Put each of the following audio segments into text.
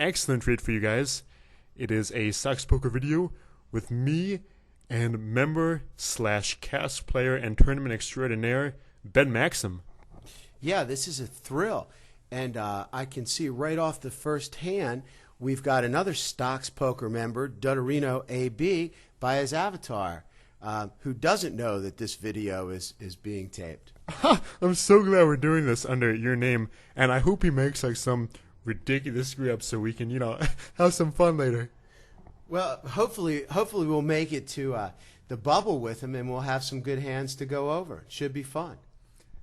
excellent treat for you guys. It is a Stoxpoker video with me and member/cast player and tournament extraordinaire Ben Maxim. Yeah, this is a thrill. And I can see right off the first hand, we've got another Stoxpoker member, Dutterino AB, by his avatar, who doesn't know that this video is being taped. I'm so glad we're doing this under your name, and I hope he makes like some ridiculous screw up so we can, have some fun later. Well, hopefully we'll make it to the bubble with him, and we'll have some good hands to go over. It should be fun.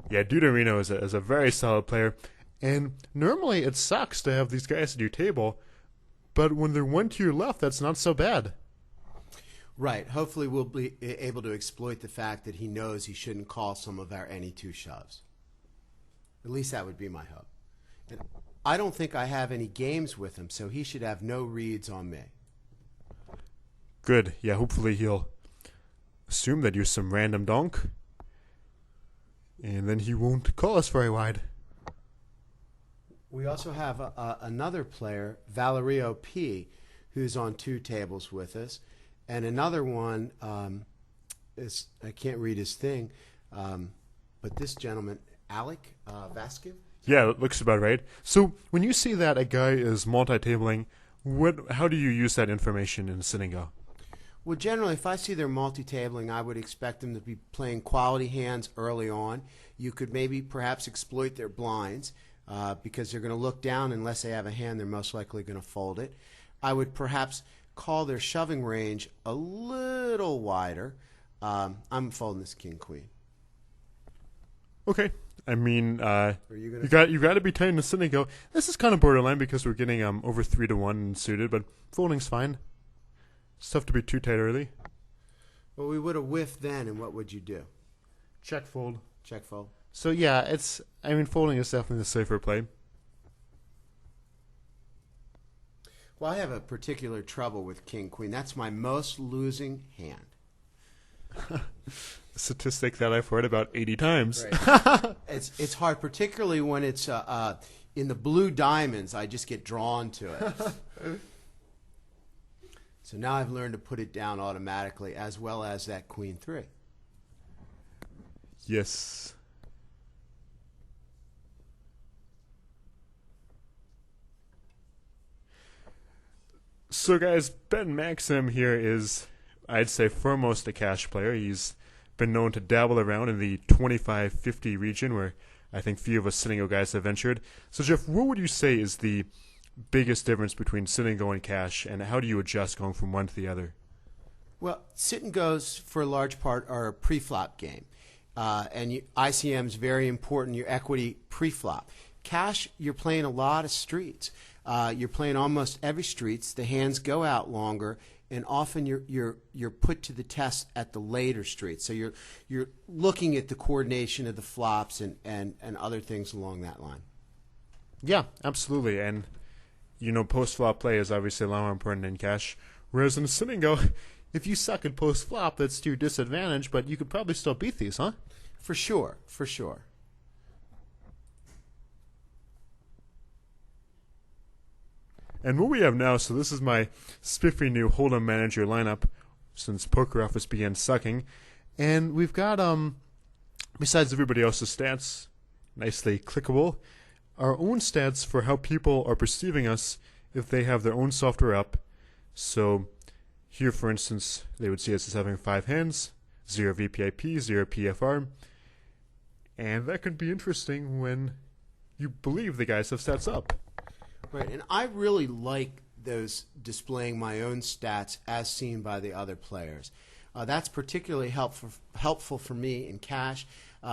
Yeah, Dutterino is a very solid player, and normally it sucks to have these guys at your table, but when they're one to your left, that's not so bad. Right. Hopefully we'll be able to exploit the fact that he knows he shouldn't call some of our any two shoves. At least that would be my hope. And I don't think I have any games with him, so he should have no reads on me. Good. Yeah, hopefully he'll assume that you're some random donk, and then he won't call us very wide. We also have another player, Valerio P., who's on two tables with us. And another one is, I can't read his thing, but this gentleman, Alec Vasquez? Yeah, it looks about right. So when you see that a guy is multi-tabling, how do you use that information in Sngman101? Well, generally, if I see they're multi-tabling, I would expect them to be playing quality hands early on. You could maybe perhaps exploit their blinds because they're going to look down. Unless they have a hand, they're most likely going to fold it. I would perhaps call their shoving range a little wider. I'm folding this king-queen. Okay. I mean, you got to be tight in the Sngman101. This is kind of borderline because we're getting over 3-1 suited, but folding's fine. It's tough to be too tight early. Well, we would have whiffed then, and what would you do? Check fold. Check fold. So yeah, folding is definitely the safer play. Well, I have a particular trouble with king-queen. That's my most losing hand. Statistic that I've heard about 80 times. Right. It's hard, particularly when it's in the blue diamonds. I just get drawn to it. So now I've learned to put it down automatically, as well as that queen 3. Yes. So guys, Ben Maxim here is, I'd say, foremost a cash player. He's been known to dabble around in the 25-50 region, where I think few of us Sngman101 guys have ventured. So Jeff, what would you say is the biggest difference between Sngman101 and cash, and how do you adjust going from one to the other? Well, sit and goes for a large part are a pre-flop game, and ICM is very important. Your equity pre-flop. Cash, you're playing a lot of streets. You're playing almost every streets. The hands go out longer, and often you're put to the test at the later streets. So you're looking at the coordination of the flops and other things along that line. Yeah, absolutely. And post-flop play is obviously a lot more important in cash. Whereas in Sngman101, if you suck at post-flop, that's to your disadvantage, but you could probably still beat these, huh? For sure, for sure. And what we have now, so this is my spiffy new Holdem manager lineup since Poker Office began sucking. And we've got, besides everybody else's stats, nicely clickable, our own stats for how people are perceiving us if they have their own software up. So here, for instance, they would see us as having 5 hands, 0 VPIP, 0 PFR. And that could be interesting when you believe the guys have stats up. Right, and I really like those displaying my own stats as seen by the other players. That's particularly helpful for me in cash.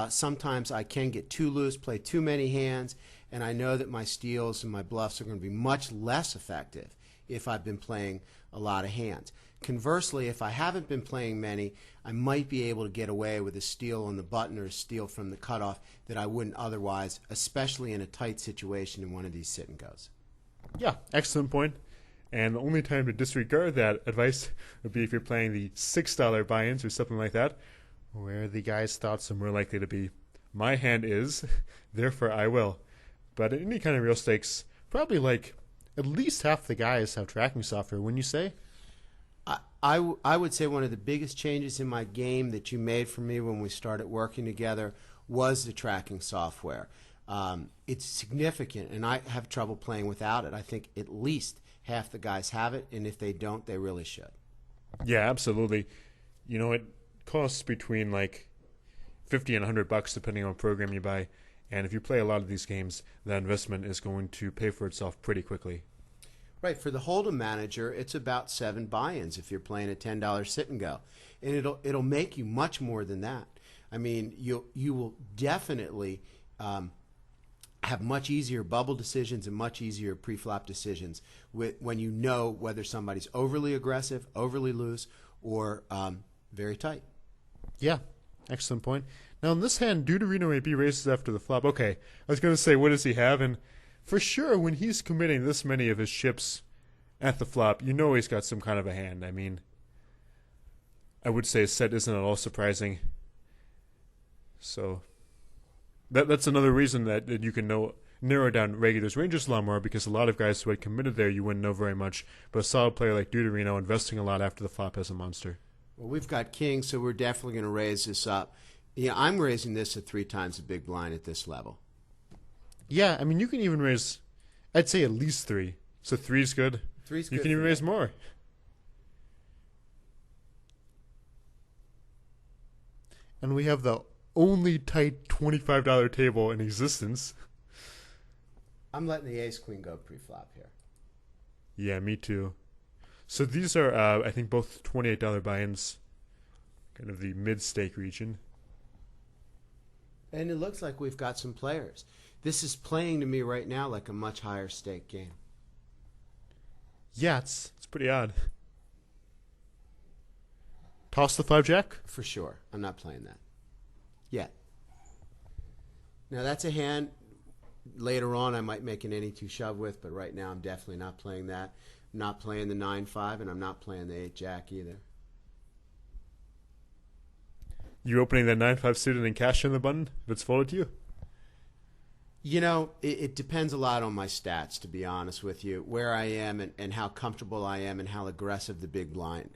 Sometimes I can get too loose, play too many hands, and I know that my steals and my bluffs are going to be much less effective if I've been playing a lot of hands. Conversely, if I haven't been playing many, I might be able to get away with a steal on the button or a steal from the cutoff that I wouldn't otherwise, especially in a tight situation in one of these sit-and-goes. Yeah, excellent point. And the only time to disregard that advice would be if you're playing the $6 buy-ins or something like that, where the guy's thoughts are more likely to be, my hand is, therefore I will. But in any kind of real stakes, probably like at least half the guys have tracking software, wouldn't you say? I would say one of the biggest changes in my game that you made for me when we started working together was the tracking software. It's significant, and I have trouble playing without it. I think at least half the guys have it, and if they don't, they really should. Yeah, absolutely. You know, it costs between like $50 and $100 depending on what program you buy, and if you play a lot of these games, that investment is going to pay for itself pretty quickly. Right, for the Holdem manager, it's about 7 buy-ins if you're playing a $10 sit and go, and it'll make you much more than that. I mean, you will definitely have much easier bubble decisions and much easier pre-flop decisions when you know whether somebody's overly aggressive, overly loose, or very tight. Yeah, excellent point. Now, in this hand, Deuterino AB raises after the flop. Okay, I was going to say, what does he have? And for sure, when he's committing this many of his chips at the flop, you know he's got some kind of a hand. I mean, I would say his set isn't at all surprising. So that's another reason that you can narrow down regulars ranges a lot more, because a lot of guys who had committed there you wouldn't know very much. But a solid player like Deuterino investing a lot after the flop has a monster. Well, we've got king, so we're definitely going to raise this up. Yeah, I'm raising this at 3 times the big blind at this level. Yeah, I mean, you can even raise, I'd say at least 3. So 3's good. 3's good. You can even raise more. And we have the only tight $25 table in existence. I'm letting the ace-queen go pre-flop here. Yeah, me too. So these are, I think, both $28 buy-ins, kind of the mid-stake region. And it looks like we've got some players. This is playing to me right now like a much higher stake game. Yeah, it's pretty odd. Toss the 5-jack? For sure. I'm not playing that yet. Now, that's a hand later on I might make an any 2 shove with, but right now I'm definitely not playing that. I'm not playing the 9-5, and I'm not playing the 8-jack either. You opening that 9-5 suited and cash in the button if it's folded to you? You know, it depends a lot on my stats, to be honest with you, where I am and how comfortable I am and how aggressive the big blind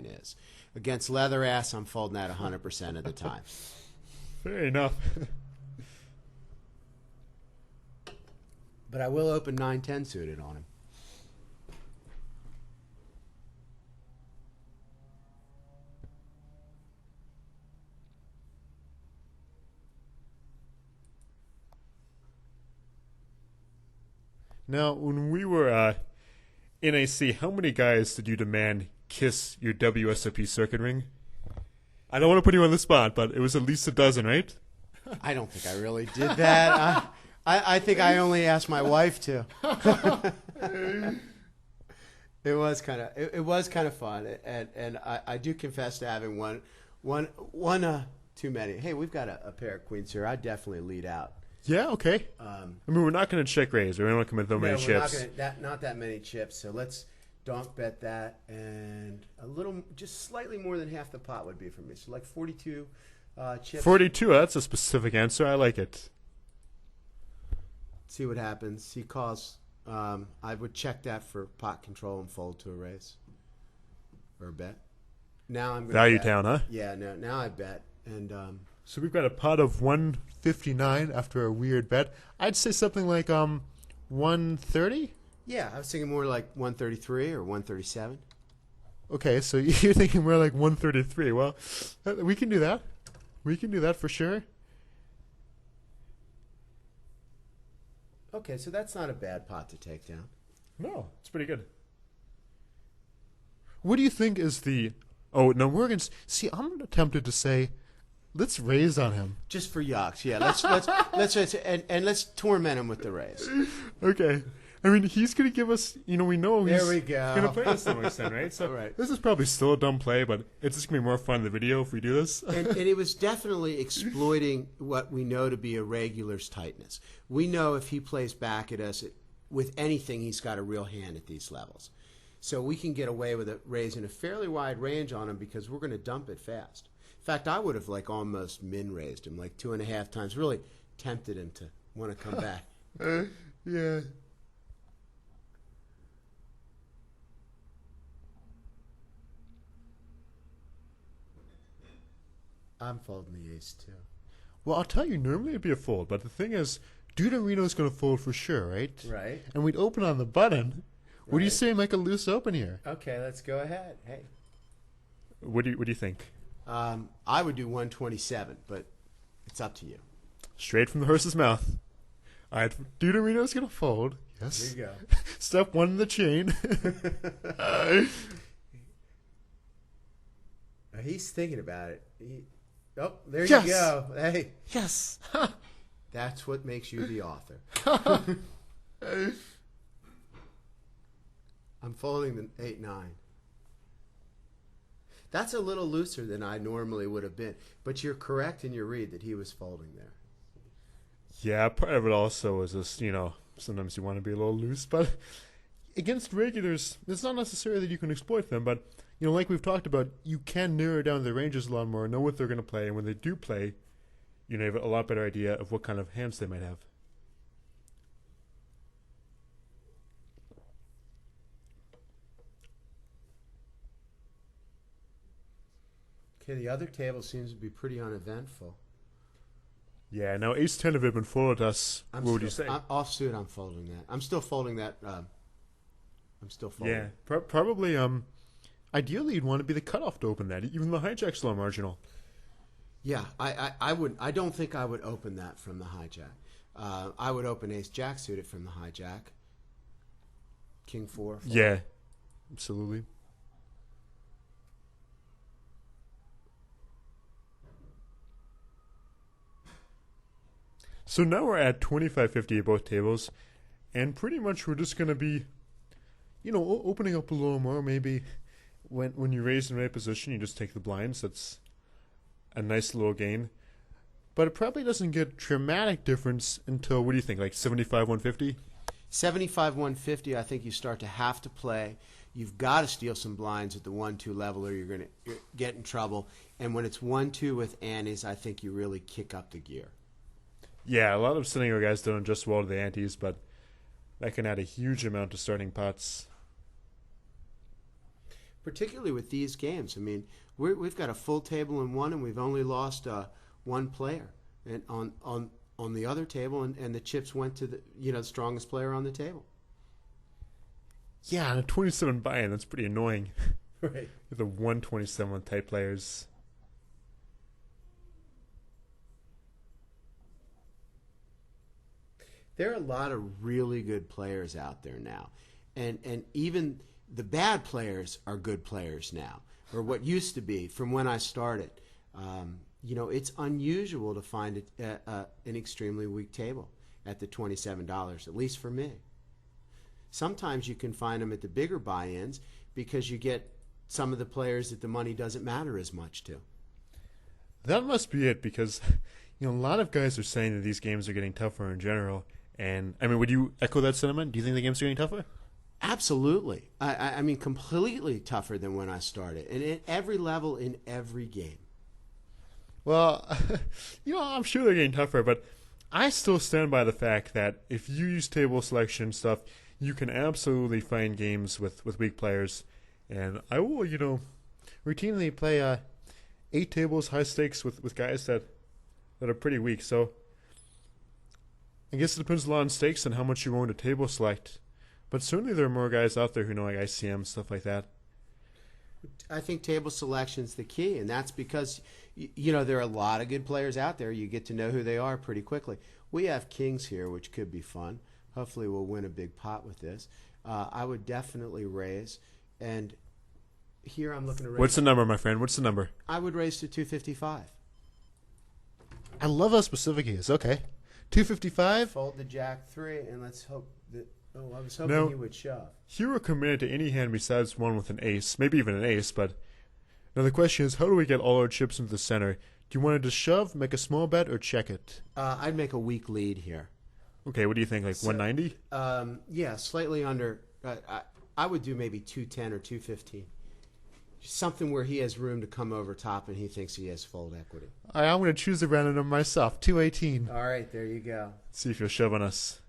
is. Against leather ass, I'm folding that 100% of the time. Fair enough. But I will open 9-10 suited on him. Now, when we were in AC, how many guys did you demand kiss your WSOP circuit ring? I don't want to put you on the spot, but it was at least a dozen, right? I don't think I really did that. I think I only asked my wife to. It was kind of fun, and I do confess to having one too many. Hey, we've got a pair of queens here. I'd definitely lead out. Yeah, okay. I mean, we're not going to check raise. We're not going to commit many chips. Not that many chips. So let's donk bet that, and just slightly more than half the pot would be for me. So like 42 chips. 42. That's a specific answer. I like it. See what happens. He calls. I would check that for pot control and fold to a raise or a bet. Now I'm going Value bet. town, huh? Yeah. No. Now I bet, and so we've got a pot of 159 after a weird bet. I'd say something like 130. Yeah, I was thinking more like 133 or 137. Okay, so you're thinking more like 133. Well, we can do that. We can do that for sure. Okay, so that's not a bad pot to take down. No, it's pretty good. What do you think is the... Oh, no, we're going to... See, I'm tempted to say, let's raise on him. Just for yucks, yeah. Let's torment him with the raise. Okay. I mean, he's going to give us... we know he's going to play us to some extent, right? So right. This is probably still a dumb play, but it's just going to be more fun in the video if we do this. And it was definitely exploiting what we know to be a regular's tightness. We know if he plays back at us with anything, he's got a real hand at these levels. So we can get away with it raising a fairly wide range on him because we're going to dump it fast. In fact, I would have almost min-raised him 2.5 times, really tempted him to want to come back. Yeah. I'm folding the ace too. Well, I'll tell you, normally it'd be a fold, but the thing is, Deuterino's going to fold for sure, right? Right. And we'd open on the button. Right. What do you say make a loose open here? Okay, let's go ahead. Hey. What do you think? I would do 127, but it's up to you. Straight from the horse's mouth. All right, Deuterino's going to fold. Yes. There you go. Step one in the chain. He's thinking about it. Oh, there Yes. you go. Hey, Yes. that's what makes you the author. I'm folding the 8-9. That's a little looser than I normally would have been. But you're correct in your read that he was folding there. Yeah, part of it also is just, sometimes you want to be a little loose, but against regulars, it's not necessarily that you can exploit them, but, like we've talked about, you can narrow down their ranges a lot more, know what they're going to play, and when they do play, you have a lot better idea of what kind of hands they might have. Okay, the other table seems to be pretty uneventful. Yeah, now ace-10 if it had been folded us, what would you say? Offsuit, I'm folding that. I'm still folding that. I'm still folding. Yeah, probably, ideally you'd want to be the cutoff to open that, even the hijack's low marginal. Yeah, I wouldn't. I don't think I would open that from the hijack. I would open ace-jack suited from the hijack. King 4. Fold. Yeah, absolutely. So now we're at 25-50 at both tables, and pretty much we're just going to be, opening up a little more. Maybe when you raise in the right position, you just take the blinds. That's a nice little gain. But it probably doesn't get dramatic difference until, what do you think, like 75-150? 75-150, I think you start to have to play. You've got to steal some blinds at the 1-2 level or you're going to get in trouble. And when it's 1-2 with antes, I think you really kick up the gear. Yeah, a lot of scenario guys don't adjust well to the antes, but that can add a huge amount to starting pots. Particularly with these games. I mean, we've got a full table in one, and we've only lost one player, and on the other table, and the chips went to the strongest player on the table. Yeah, and a 27 buy-in, that's pretty annoying. Right. With the 127 type players. There are a lot of really good players out there now. And even the bad players are good players now, or what used to be from when I started. It's unusual to find an extremely weak table at the $27, at least for me. Sometimes you can find them at the bigger buy-ins because you get some of the players that the money doesn't matter as much to. That must be it, because a lot of guys are saying that these games are getting tougher in general. And, I mean, would you echo that sentiment? Do you think the games are getting tougher? Absolutely. I mean, completely tougher than when I started. And at every level, in every game. Well, I'm sure they're getting tougher, but I still stand by the fact that if you use table selection stuff, you can absolutely find games with weak players. And I will, routinely play 8 tables, high stakes with guys that are pretty weak. So I guess it depends a lot on stakes and how much you're willing to table select. But certainly there are more guys out there who know like ICM, stuff like that. I think table selection's the key, and that's because, there are a lot of good players out there. You get to know who they are pretty quickly. We have kings here, which could be fun. Hopefully we'll win a big pot with this. I would definitely raise, and here I'm looking to raise. What's the number, my friend? What's the number? I would raise to 255. I love how specific he is. Okay. 255? Fold the jack 3, and let's hope that... Oh, I was hoping he would shove. You were committed to any hand besides one with an ace, maybe even an ace, but now the question is, how do we get all our chips into the center? Do you want to just shove, make a small bet, or check it? I'd make a weak lead here. Okay, what do you think, like 190? Yeah, slightly under. I would do maybe 210 or 215. Something where he has room to come over top and he thinks he has fold equity. All right, I'm going to choose the random number myself, 218. All right, there you go. Let's see if you'll shove on us.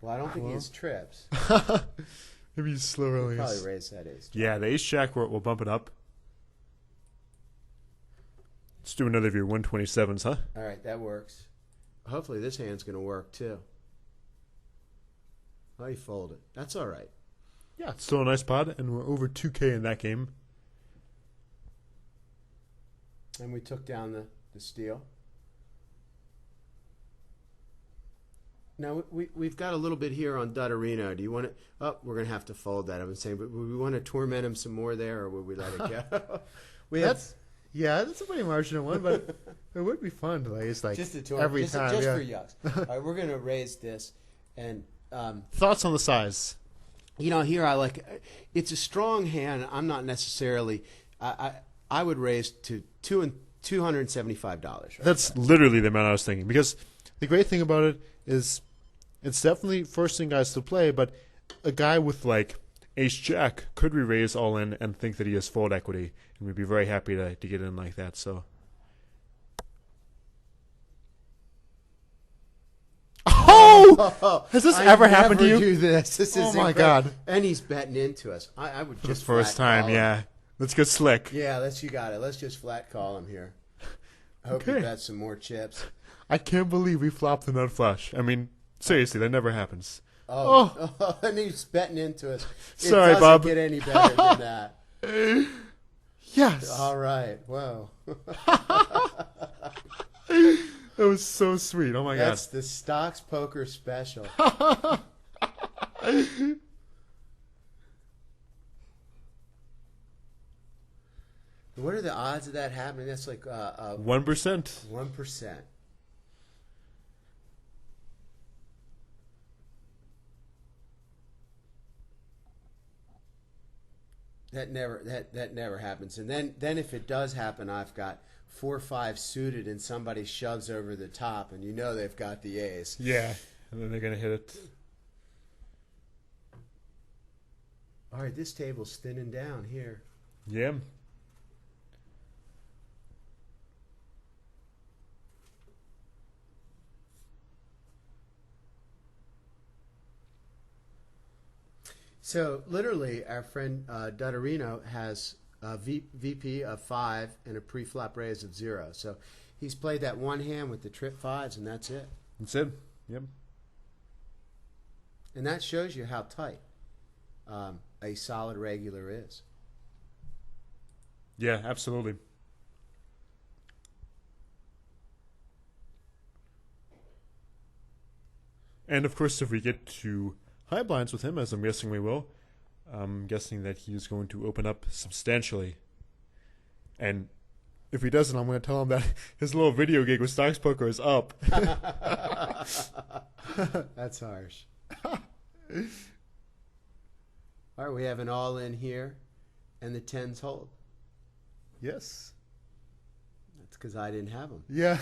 Well, I don't think he has trips. Maybe he's slow release. Probably raise that ace. Yeah, the ace jack will bump it up. Let's do another of your 127s, huh? All right, that works. Hopefully this hand's going to work too. Oh, he folded. That's all right. Yeah, it's still a nice pot, and we're over 2K in that game. And we took down the steal. Now, we've got a little bit here on Dutterino. Do you want to... Oh, we're going to have to fold that, I've been saying. But would we want to torment him some more there, or would we let it go? Yeah, that's a pretty marginal one, but it would be fun to raise like just every time. Just yeah. for yucks. All right, we're going to raise this. And thoughts on the size? You know, here I like... It's a strong hand. I'm not necessarily... I would raise to $275. Right That's now. literally the amount I was thinking. Because the great thing about it is it's definitely forcing guys to play, but a guy with like ace-jack could re-raise all in and think that he has fold equity, and we'd be very happy to get in like that. So, has this ever happened to you? Do this. This is Oh my incredible. God! And he's betting into us. I would For just the first flat time, call him. yeah. Let's get slick. Yeah, you got it. Let's just flat call him here. I hope Okay. he bets some more chips. I can't believe we flopped the nut flush. I mean, seriously, that never happens. Oh, and he's betting into us. Sorry, it doesn't Bob. get any better than that. Yes. All right. Whoa. That was so sweet. Oh my That's the Stoxpoker special. What are the odds of that happening? That's like 1%. 1%. That never happens. And then if it does happen, I've got 4-5 suited and somebody shoves over the top, and you know they've got the ace. Yeah, and then they're gonna hit it. All right, this table's thinning down here. Yeah. So literally, our friend Dutterino has a VP of 5 and a pre-flop raise of 0. So he's played that one hand with the trip 5s, and that's it. That's it. Yep. And that shows you how tight a solid regular is. Yeah, absolutely. And of course, if we get to high blinds with him, as I'm guessing we will, I'm guessing that he is going to open up substantially. And if he doesn't, I'm going to tell him that his little video gig with Stoxpoker is up. That's harsh. All right, we have an all-in here, and the 10s hold. Yes. That's because I didn't have them. Yeah.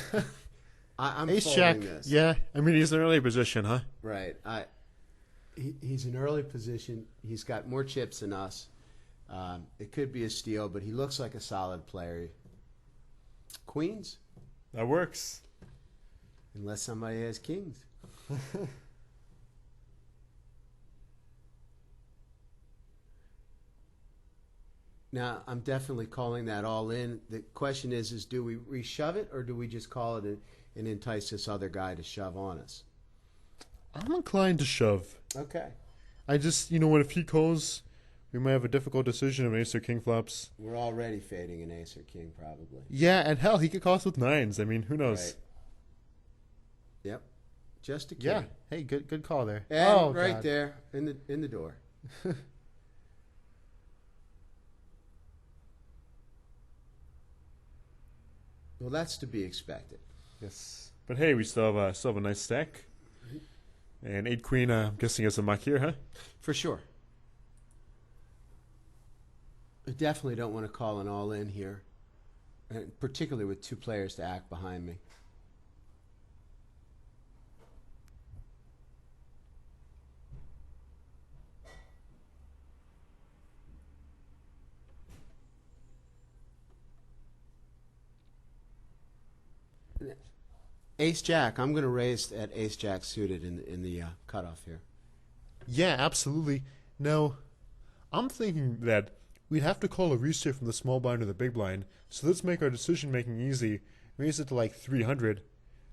I'm Ace folding Jack. this. Yeah. I mean, he's in an early position, huh? Right. He's in early position. He's got more chips than us. It could be a steal, but he looks like a solid player. Queens, That works. unless somebody has kings. Now, I'm definitely calling that all in. The question is do we reshove it, or do we just call it and entice this other guy to shove on us? I'm inclined to shove. Okay. I just, what if he calls, we might have a difficult decision of ace or king flops. We're already fading an ace or king, probably. Yeah, and hell, he could call us with 9s. I mean, who knows? Right. Yep. Just a king. Yeah. Hey, good call there. And right God. there in the door. Well, that's to be expected. Yes. But hey, we still have a nice stack. And 8 queen, I'm guessing is a muck here, huh? For sure. I definitely don't want to call an all in here, and particularly with 2 players to act behind me. Ace Jack. I'm going to raise at Ace Jack suited in the cutoff here. Yeah, absolutely. Now, I'm thinking that we'd have to call a reset from the small blind to the big blind. So let's make our decision making easy. Raise it to like 300,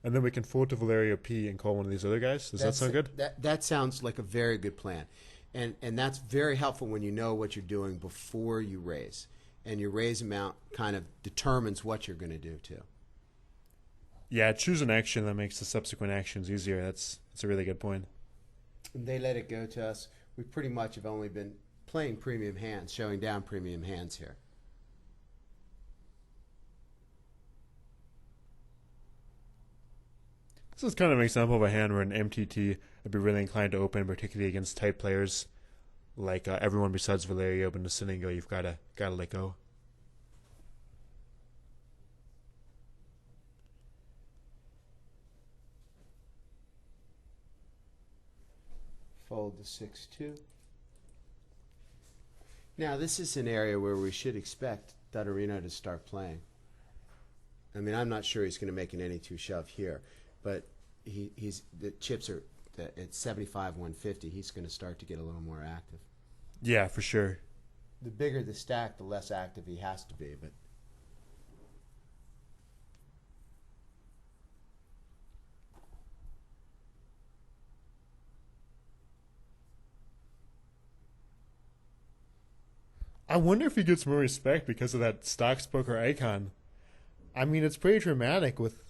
and then we can fold to Valerio P and call one of these other guys. Does that sound good? That sounds like a very good plan, and that's very helpful when you know what you're doing before you raise, and your raise amount kind of determines what you're going to do too. Yeah, choose an action that makes the subsequent actions easier. That's a really good point. And they let it go to us. We pretty much have only been playing premium hands, showing down premium hands here. This is kind of an example of a hand where an MTT would be really inclined to open, particularly against tight players like everyone besides Valerio. But in the scenario, you've got to let go. Fold to 6-2. Now, this is an area where we should expect Dottorino to start playing. I mean, I'm not sure he's going to make an any two shove here, but he's the chips are at 75, 150. He's going to start to get a little more active. Yeah, for sure. The bigger the stack, the less active he has to be. But I wonder if he gets more respect because of that Stoxpoker icon. I mean, it's pretty dramatic with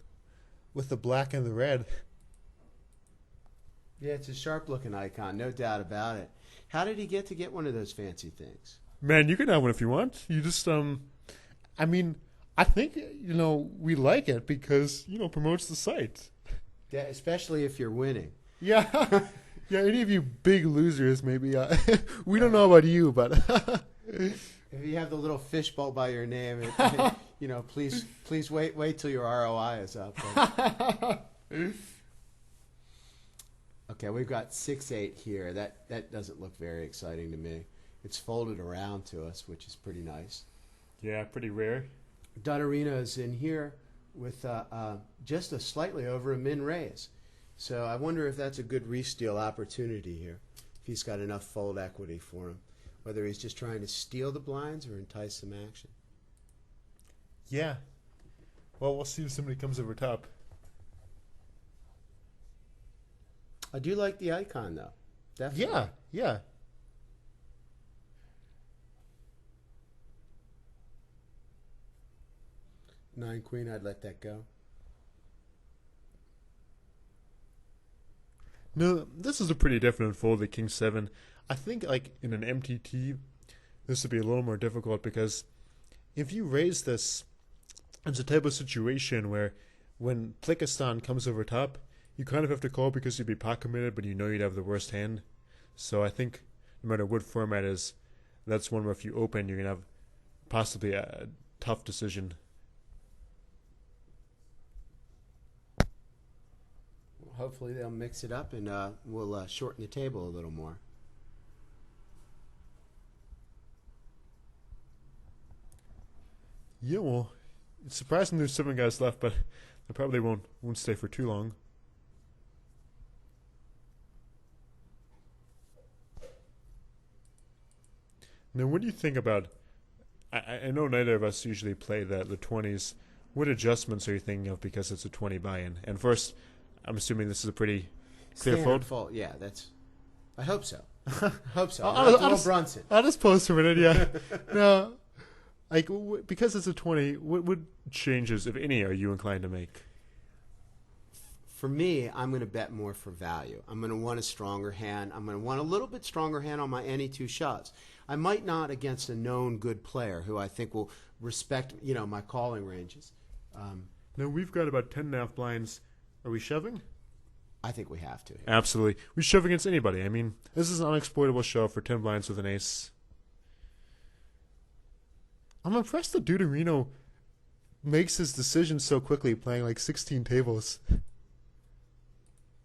the black and the red. Yeah, it's a sharp-looking icon, no doubt about it. How did he get one of those fancy things? Man, you can have one if you want. You just, I mean, I think, we like it because, promotes the site. Yeah, especially if you're winning. Yeah. Yeah, any of you big losers, maybe. We don't know about you, but... If you have the little fishbowl by your name, please wait till your ROI is up. Okay, we've got 6-8 here. That doesn't look very exciting to me. It's folded around to us, which is pretty nice. Yeah, pretty rare. Dottorino's in here with just a slightly over a min raise. So I wonder if that's a good re-steal opportunity here, if he's got enough fold equity for him, whether he's just trying to steal the blinds or entice some action. Yeah. Well, we'll see if somebody comes over top. I do like the icon, though. Definitely. Yeah, yeah. Nine queen, I'd let that go. No, this is a pretty definite fold, the king 7. I think, like, in an MTT, this would be a little more difficult because if you raise this, it's a type of situation where when Plikistan comes over top, you kind of have to call because you'd be pot committed, but you know you'd have the worst hand. So I think no matter what format is, that's one where if you open, you're going to have possibly a tough decision. Hopefully they'll mix it up and we'll shorten the table a little more. Yeah, well, it's surprising there's 7 guys left, but they probably won't stay for too long. Now, what do you think about... I know neither of us usually play the 20s. What adjustments are you thinking of because it's a 20 buy-in? And first, I'm assuming this is a pretty clear fold? Yeah, that's... I hope so. I hope so. I'll Brunson. I'll just pause for a minute, yeah. No, like, because it's a 20, what changes, if any, are you inclined to make? For me, I'm going to bet more for value. I'm going to want a stronger hand. I'm going to want a little bit stronger hand on my any two shoves. I might not against a known good player who I think will respect, my calling ranges. Now, we've got about 10.5 blinds. Are we shoving? I think we have to. Absolutely. We shove against anybody. I mean, this is an unexploitable shove for 10 blinds with an ace. I'm impressed that Dottorino makes his decision so quickly, playing like 16 tables.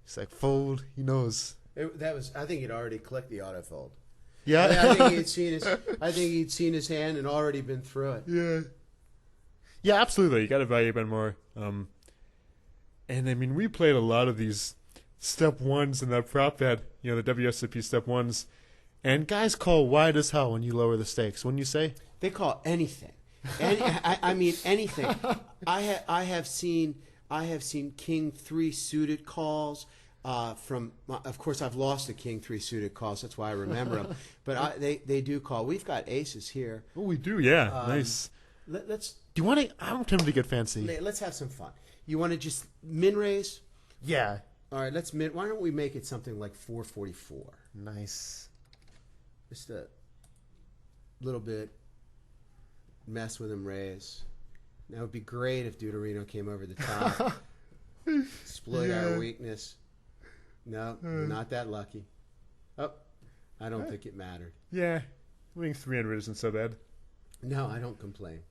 He's like, fold. He knows. I think he'd already clicked the auto fold. Yeah. I think he'd seen his hand and already been through it. Yeah. Yeah, absolutely. You got to value Ben more. And I mean, we played a lot of these step ones in that prop bet, you know, the WSOP step ones. And guys call wide as hell when you lower the stakes. Wouldn't you say? They call anything. I mean anything. I have seen King 3 suited calls from. Of course, I've lost the King 3 suited calls. That's why I remember them. But they do call. We've got aces here. Oh, we do. Yeah, nice. Let's. Do you want to? I'm tempted to get fancy. Let's have some fun. You want to just min raise? Yeah. All right. Let's min. Why don't we make it something like 444? Nice. Just a little bit. Mess with him, raise. That would be great if Deuterino came over the top. Exploit our weakness. No, not that lucky. Oh, I don't think it mattered. Yeah, winning 300 isn't so bad. No, I don't complain.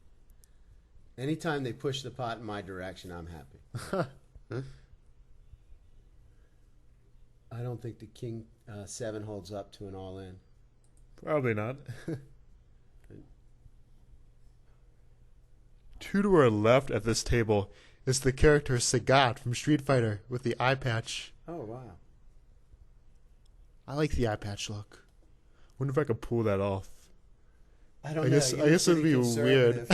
Anytime they push the pot in my direction, I'm happy. I don't think the King 7 holds up to an all-in. Probably not. 2 to our left at this table is the character Sagat from Street Fighter with the eye patch. Oh, wow. I like the eye patch look. Wonder if I could pull that off. I don't I know. guess it'd be weird.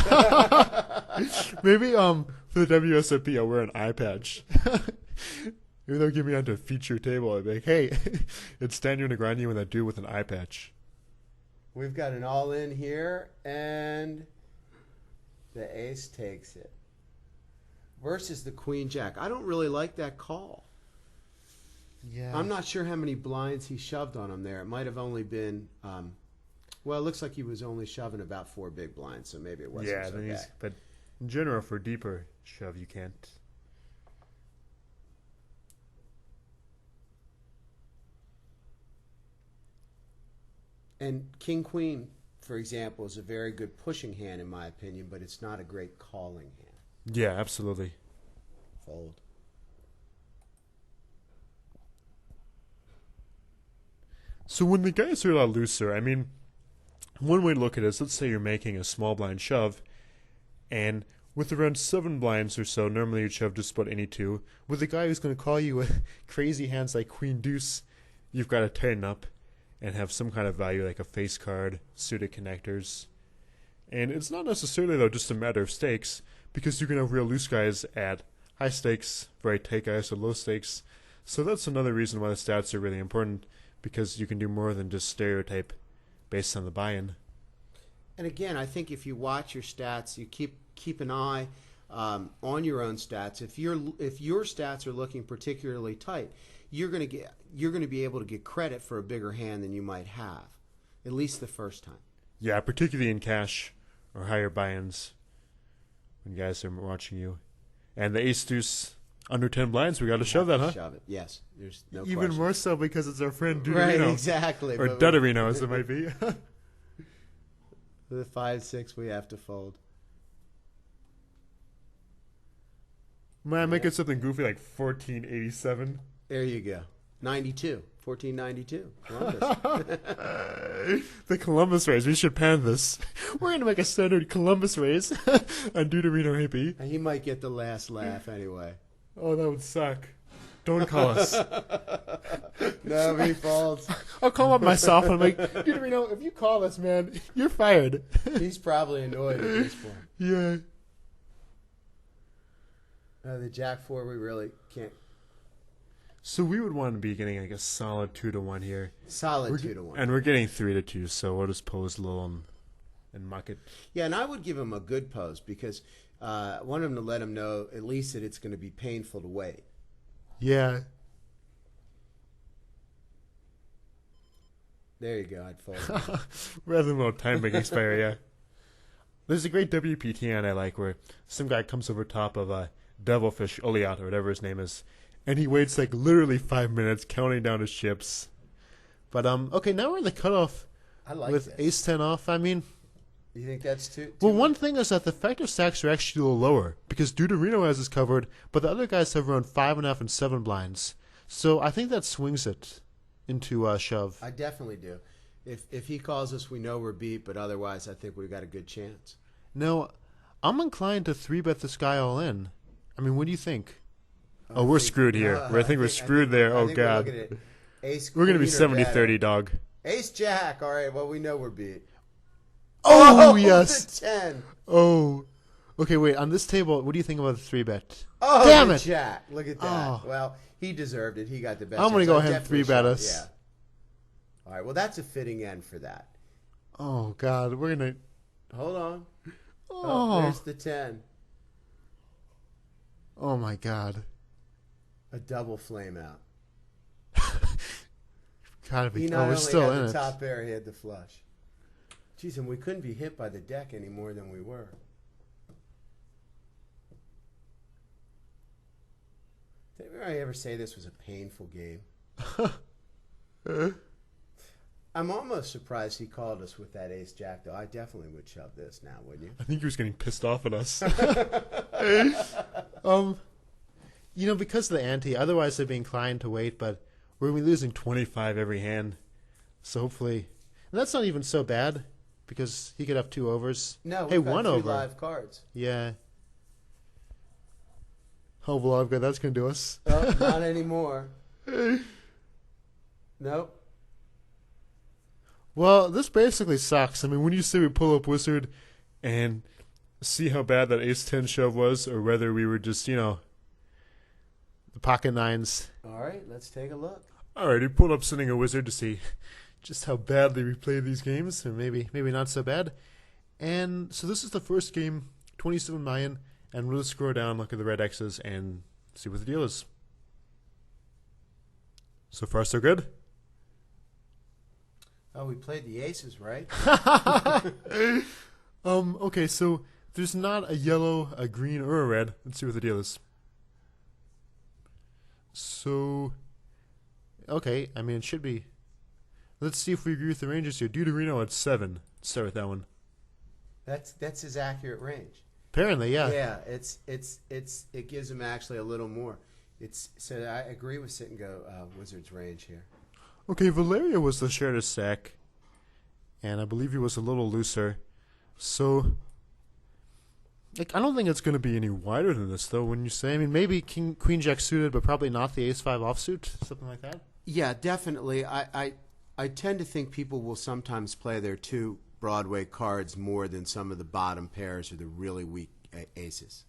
Maybe for the WSOP I'll wear an eye patch. Maybe they'll give me onto a feature table. I'd be like, hey, it's Daniel Negreanu and that dude with an eye patch. We've got an all-in here, and the ace takes it. Versus the queen jack. I don't really like that call. Yeah. I'm not sure how many blinds he shoved on him there. It might have only been, well, it looks like he was only shoving about 4 big blinds, so maybe it wasn't so bad. But in general, for deeper shove, you can't. And king queen, for example, is a very good pushing hand in my opinion, but it's not a great calling hand. Yeah, absolutely. Fold. So when the guys are a lot looser, I mean, one way to look at it is, let's say you're making a small blind shove, and with around 7 blinds or so, normally you'd shove just about any 2. With a guy who's going to call you with crazy hands like queen deuce, you've got to tighten up and have some kind of value like a face card, suited connectors. And it's not necessarily, though, just a matter of stakes, because you can have real loose guys at high stakes, very tight guys at low stakes. So that's another reason why the stats are really important, because you can do more than just stereotype based on the buy-in. And again, I think if you watch your stats, you keep an eye on your own stats. If your stats are looking particularly tight, you're going to be able to get credit for a bigger hand than you might have, at least the first time. Yeah, particularly in cash or higher buy-ins when guys are watching you. And the ace deuce under 10 blinds, we got to shove that, huh? Shove it, yes. There's no Even question. more so because it's our friend Deuterino. Right, exactly. Or Deuterino, as it might be. The 5-6, we have to fold. Might I make it something goofy like 1487? There you go. 92. 1492. Columbus. The Columbus raise. We should pan this. We're going to make a standard Columbus raise on Deuterino AP. And he might get the last laugh anyway. Oh, that would suck. Don't call us. No, he folds. I'll call up myself and I'm like, Deuterino, if you call us, man, you're fired. He's probably annoyed at this point. Yeah. The Jack 4, we really can't. So we would want to be getting like a solid 2-1 here. Solid 2-1. And we're getting 3-2, so we'll just pose a little and muck it. Yeah, and I would give him a good pose because I want him to let him know at least that it's going to be painful to wait. Yeah. There you go. I'd fold. Rather than a little time making expire, yeah. There's a great WPT hand I like where some guy comes over top of a Devilfish Oliat or whatever his name is, and he waits like literally 5 minutes counting down his chips. But okay, now we're in the cutoff. I like with this. ace 10 off. I mean, You think that's too well, much? one thing is that the factor stacks are actually a little lower because Deuterino has this covered, but the other guys have around 5.5 and 7 blinds. So I think that swings it into shove. I definitely do. If he calls us, we know we're beat, but otherwise, I think we've got a good chance. No, I'm inclined to 3-bet this guy all in. I mean, what do you think? Oh, we're screwed here. I think we're screwed there. Oh, God. We're going to be 70-30, dog. Ace Jack. All right, well, we know we're beat. Oh, yes. The 10. Oh. Okay, wait. On this table, what do you think about the 3-bet? Oh, damn it. Jack. Look at that. Oh. Well, he deserved it. He got the best. I'm going to go ahead and 3-bet us. Yeah. All right, well, that's a fitting end for that. Oh, God. We're going to... Hold on. Oh. There's the 10. Oh, my God. A double flame out. Gotta be. He not we're only still had in the it. top pair, he had the flush. Jeez, and we couldn't be hit by the deck any more than we were. Did I ever say this was a painful game? I'm almost surprised he called us with that ace jack, though. I definitely would shove this now, wouldn't you? I think he was getting pissed off at us. Because of the ante, otherwise I'd be inclined to wait, but we're going to be losing 25 every hand. So hopefully... And that's not even so bad, because he could have 2 overs. No, hey, we've got 1 3 over. live cards. Yeah. Oh, well, God, that's going to do us. Oh, not anymore. Nope. Well, this basically sucks. I mean, when you say we pull up Wizard and see how bad that ace-10 shove was, or whether we were just, the pocket nines. All right, let's take a look. All right, he pulled up sending a Wizard to see just how badly we play these games, and maybe not so bad. And so this is the first game, 27 million, and we'll just scroll down, look at the red X's, and see what the deal is. So far, so good. Oh, we played the aces, right? Okay, so there's not a yellow, a green, or a red. Let's see what the deal is. So, okay, I mean, it should be. Let's see if we agree with the ranges here. Deuterino at 7. Let's start with that one. That's his accurate range. Apparently, yeah. Yeah, it gives him actually a little more. So I agree with Sit and Go Wizard's range here. Okay, Valeria was the shortest stack, and I believe he was a little looser. So, I don't think it's going to be any wider than this, though, when you say. I mean, maybe Queen Jack suited, but probably not the Ace-5 offsuit, something like that. Yeah, definitely. I tend to think people will sometimes play their 2 Broadway cards more than some of the bottom pairs or the really weak aces.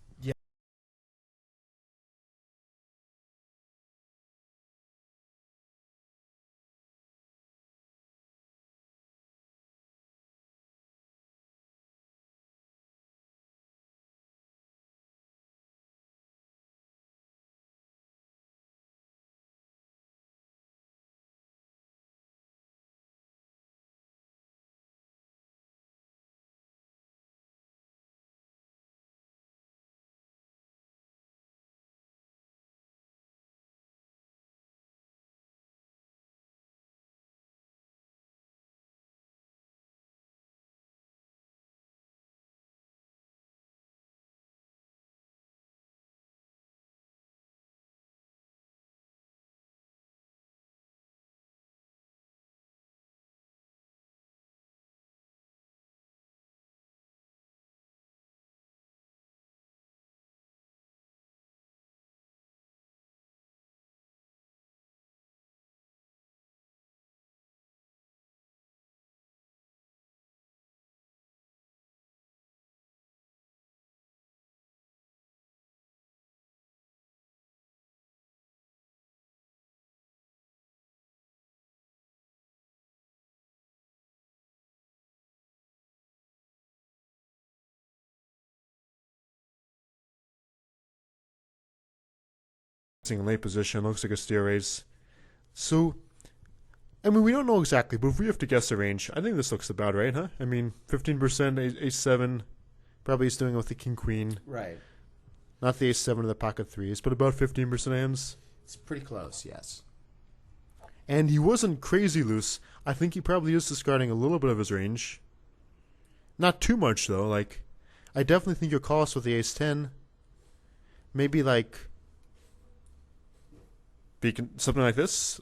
In late position, looks like a steer raise. So, I mean, we don't know exactly, but if we have to guess the range, I think this looks about right, huh? I mean, 15% ace-7, probably he's doing it with the king-queen. Right. Not the ace-7 of the pocket threes, but about 15% hands. It's pretty close, yes. And he wasn't crazy loose. I think he probably is discarding a little bit of his range. Not too much, though. Like, I definitely think you'll call us with the ace-10. Maybe, like, something like this.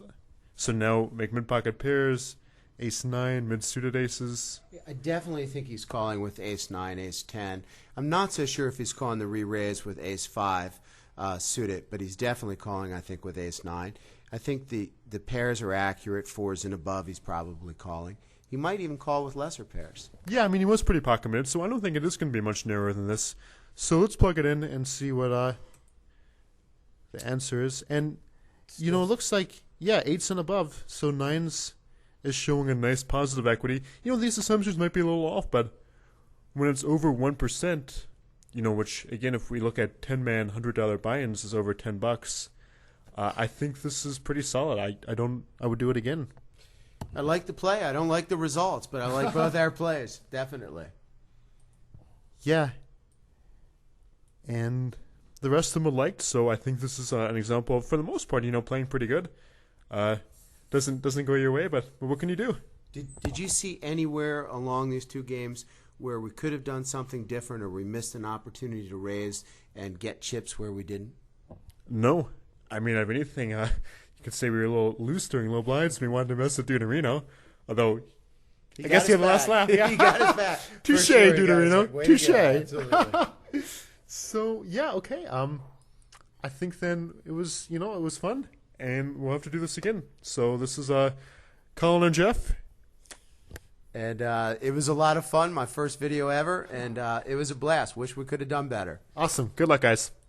So now make mid-pocket pairs, ace-9, mid-suited aces. I definitely think he's calling with ace-9, ace-10. I'm not so sure if he's calling the re-raise with ace-5. suited, but he's definitely calling, I think, with ace-9. I think the pairs are accurate. 4s and above, he's probably calling. He might even call with lesser pairs. Yeah, I mean, he was pretty pocket committed, so I don't think it is going to be much narrower than this. So let's plug it in and see what the answer is. And, you know, it looks like, yeah, 8s and above, so 9s is showing a nice positive equity. You know, these assumptions might be a little off, but when it's over 1%, you know, which, again, if we look at 10-man $100 buy-ins is over $10, I think this is pretty solid. I would do it again. I like the play. I don't like the results, but I like both our plays, definitely. Yeah. And the rest of them are liked, so I think this is an example of, for the most part, you know, playing pretty good. Doesn't go your way, but what can you do? Did you see anywhere along these two games where we could have done something different or we missed an opportunity to raise and get chips where we didn't? No. I mean, if anything, you could say we were a little loose during low blinds and we wanted to mess with Deuterino. Although, I guess he had the last laugh. Yeah. He got his back. Touche, sure, Deuterino. Touche. Go. So, yeah, okay. I think then it was fun. And we'll have to do this again. So this is Collin and Jeff. And it was a lot of fun, my first video ever, and it was a blast. Wish we could have done better. Awesome. Good luck, guys.